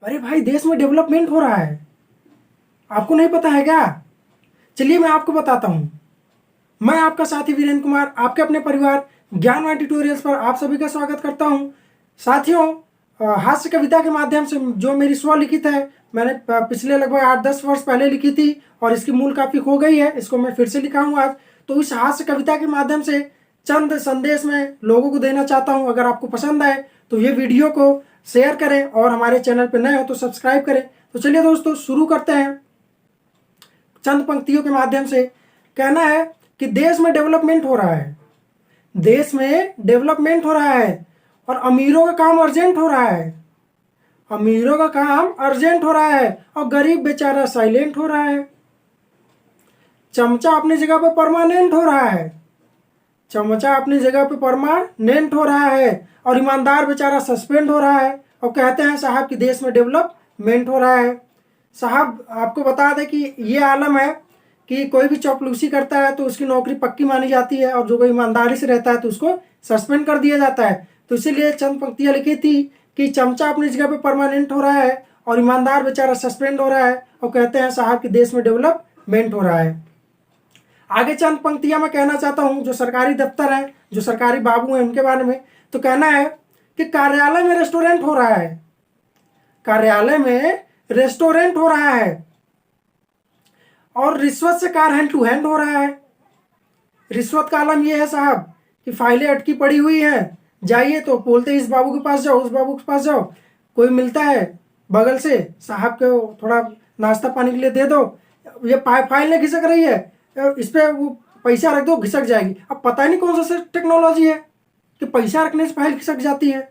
अरे भाई, देश में डेवलपमेंट हो रहा है। आपको नहीं पता है क्या? चलिए मैं आपको बताता हूँ। मैं आपका साथी वीरेंद्र कुमार आपके अपने परिवार ज्ञानवान ट्यूटोरियल्स पर आप सभी का स्वागत करता हूँ। साथियों, हास्य कविता के माध्यम से जो मेरी स्वलिखित है, मैंने पिछले लगभग 8-10 वर्ष पहले लिखी थी और इसकी मूल कापी खो गई है। इसको मैं फिर से लिखा हूँ आज। तो इस हास्य कविता के माध्यम से चंद संदेश मैं लोगों को देना चाहता हूँ। अगर आपको पसंद आए तो ये वीडियो को शेयर करें और हमारे चैनल पर नए हो तो सब्सक्राइब करें। तो चलिए दोस्तों, शुरू करते हैं। चंद पंक्तियों के माध्यम से कहना है कि देश में डेवलपमेंट हो रहा है। देश में डेवलपमेंट हो रहा है और अमीरों का काम अर्जेंट हो रहा है। अमीरों का काम अर्जेंट हो रहा है और गरीब बेचारा साइलेंट हो रहा है। चमचा अपनी जगह पर परमानेंट हो रहा है। चमचा अपनी जगह पर परमानेंट हो रहा है और ईमानदार बेचारा सस्पेंड हो रहा है। और कहते हैं साहब कि देश में डेवलपमेंट हो रहा है। साहब, आपको बता दें कि ये आलम है कि कोई भी चौपलूसी करता है तो उसकी नौकरी पक्की मानी जाती है और जो कोई ईमानदारी से रहता है तो उसको सस्पेंड कर दिया जाता है। तो इसीलिए चंद पंक्तियां लिखी थी कि चमचा अपनी जगह पे परमानेंट हो रहा है और ईमानदार बेचारा सस्पेंड हो रहा है। और कहते हैं साहब कि देश में डेवलपमेंट हो रहा है। आगे चंद पंक्तियां मैं कहना चाहता हूं जो सरकारी दफ्तर हैं, जो सरकारी बाबू हैं, उनके बारे में। तो कहना है कि कार्यालय में रेस्टोरेंट हो रहा है। कार्यालय में रेस्टोरेंट हो रहा है और रिश्वत से कार हैंड टू हैंड हो रहा है। रिश्वत का आलम यह है साहब कि फाइलें अटकी पड़ी हुई हैं, जाइए तो बोलते इस बाबू के पास जाओ, उस बाबू के पास जाओ। कोई मिलता है बगल से, साहब को थोड़ा नाश्ता पानी के लिए दे दो, ये फाइल नहीं खिसक रही है, इस पर वो पैसा रख दो, घिसक जाएगी। अब पता ही नहीं कौन सा टेक्नोलॉजी है कि पैसा रखने से फाइल खिसक जाती है।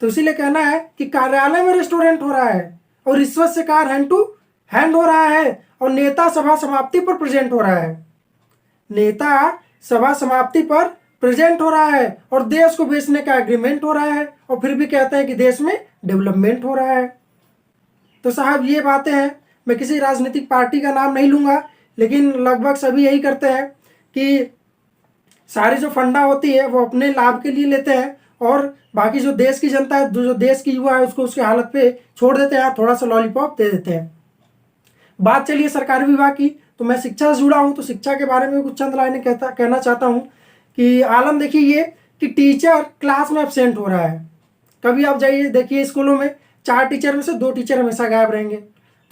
तो इसीलिए कहना है कि कार्यालय में रेस्टोरेंट हो रहा है और रिश्वत से कार हैंड टू हैंड हो रहा है और नेता सभा समाप्ति पर प्रेजेंट हो रहा है। नेता सभा समाप्ति पर प्रेजेंट हो रहा है और देश को बेचने का एग्रीमेंट हो रहा है और फिर भी कहते हैं कि देश में डेवलपमेंट हो रहा है। तो साहब, ये बातें हैं। मैं किसी राजनीतिक पार्टी का नाम नहीं लूंगा, लेकिन लगभग सभी यही करते हैं कि सारी जो फंडा होती है वो अपने लाभ के लिए लेते हैं और बाकी जो देश की जनता है, जो देश की युवा है, उसको उसकी हालत पे छोड़ देते हैं, थोड़ा सा लॉलीपॉप दे देते हैं। बात चलिए सरकारी विभाग की। तो मैं शिक्षा से जुड़ा हूं तो शिक्षा के बारे में कुछ चंद लाइनें कहना चाहता हूं कि आलम देखिए ये कि टीचर क्लास में एब्सेंट हो रहा है। कभी आप जाइए देखिए स्कूलों में 4 टीचर में से 2 टीचर हमेशा गायब रहेंगे।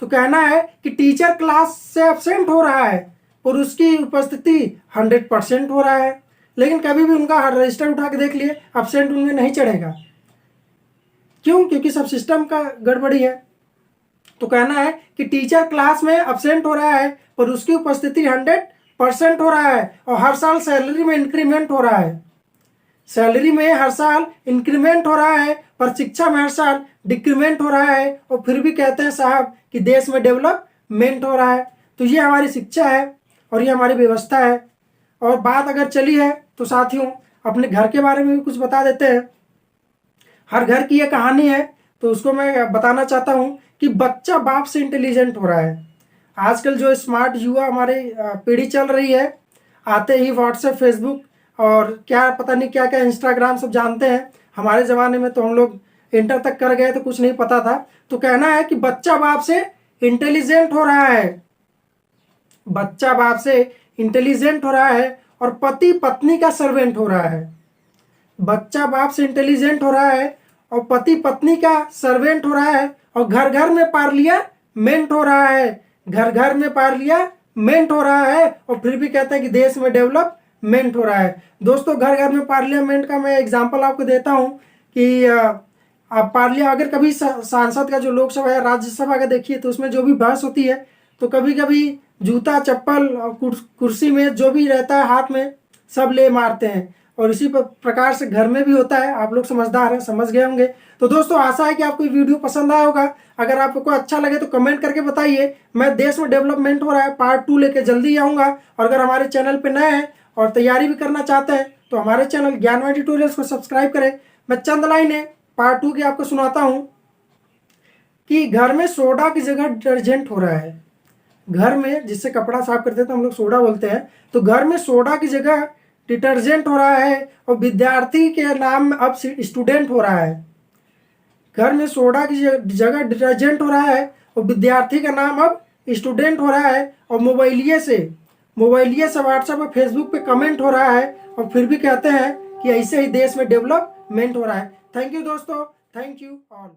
तो कहना है कि टीचर क्लास से एब्सेंट हो रहा है और उसकी उपस्थिति 100% हो रहा है, लेकिन कभी भी उनका रजिस्टर उठा के देख लिए, एब्सेंट उनमें नहीं चढ़ेगा। क्यों? क्योंकि सब सिस्टम का गड़बड़ी है। तो कहना है कि टीचर क्लास में एब्सेंट हो रहा है पर उसकी उपस्थिति 100% हो रहा है और हर साल सैलरी में इंक्रीमेंट हो रहा है। सैलरी में हर साल इंक्रीमेंट हो रहा है पर शिक्षा में हर साल डिक्रीमेंट हो रहा है और फिर भी कहते हैं साहब कि देश में डेवलपमेंट हो रहा है। तो ये हमारी शिक्षा है और ये हमारी व्यवस्था है। और बात अगर चली है तो साथियों, अपने घर के बारे में भी कुछ बता देते हैं। हर घर की ये कहानी है तो उसको मैं बताना चाहता हूँ कि बच्चा बाप से इंटेलिजेंट हो रहा है। आजकल जो स्मार्ट युवा हमारे पीढ़ी चल रही है, आते ही व्हाट्सएप, फेसबुक और क्या पता नहीं क्या क्या इंस्टाग्राम सब जानते हैं। हमारे ज़माने में तो हम लोग इंटर तक कर गए तो कुछ नहीं पता था। तो कहना है कि बच्चा बाप से इंटेलिजेंट हो रहा है। बच्चा बाप से इंटेलिजेंट हो रहा है और पति पत्नी का सर्वेंट हो रहा है। बच्चा बाप से इंटेलिजेंट हो रहा है और पति पत्नी का सर्वेंट हो रहा है और घर घर में पार्लियामेंट हो रहा है। घर घर में पार्लियामेंट हो रहा है और फिर भी कहते हैं कि देश में डेवलपमेंट हो रहा है। दोस्तों, घर घर में पार्लियामेंट का मैं एग्जांपल आपको देता हूं कि आप अगर कभी सांसद का जो लोकसभा या राज्यसभा का देखिए तो उसमें जो भी बहस होती है तो कभी कभी जूता, चप्पल और कुर्सी में जो भी रहता है हाथ में सब ले मारते हैं। और इसी प्रकार से घर में भी होता है। आप लोग समझदार हैं, समझ गए होंगे। तो दोस्तों, आशा है कि आपको ये वीडियो पसंद आया होगा। अगर आपको अच्छा लगे तो कमेंट करके बताइए। मैं देश में डेवलपमेंट हो रहा है पार्ट 2 लेके जल्दी आऊँगा। और अगर हमारे चैनल पर नए हैं और तैयारी भी करना चाहते हैं तो हमारे चैनल ज्ञानवान ट्यूटोरियल्स को सब्सक्राइब करें। मैं चंद लाइनें पार्ट 2 की आपको सुनाता हूँ कि घर में सोडा की जगह डिटर्जेंट हो रहा है। घर में जिससे कपड़ा साफ करते हैं तो हम लोग सोडा बोलते हैं, तो घर में सोडा की जगह डिटर्जेंट हो रहा है और विद्यार्थी के नाम अब स्टूडेंट हो रहा है। घर में सोडा की जगह डिटर्जेंट हो रहा है और विद्यार्थी का नाम अब स्टूडेंट हो रहा है और मोबाइलिए से व्हाट्सएप और फेसबुक पे कमेंट हो रहा है और फिर भी कहते हैं कि ऐसे ही देश में डेवलपमेंट हो रहा है। थैंक यू दोस्तों, थैंक यू ऑल।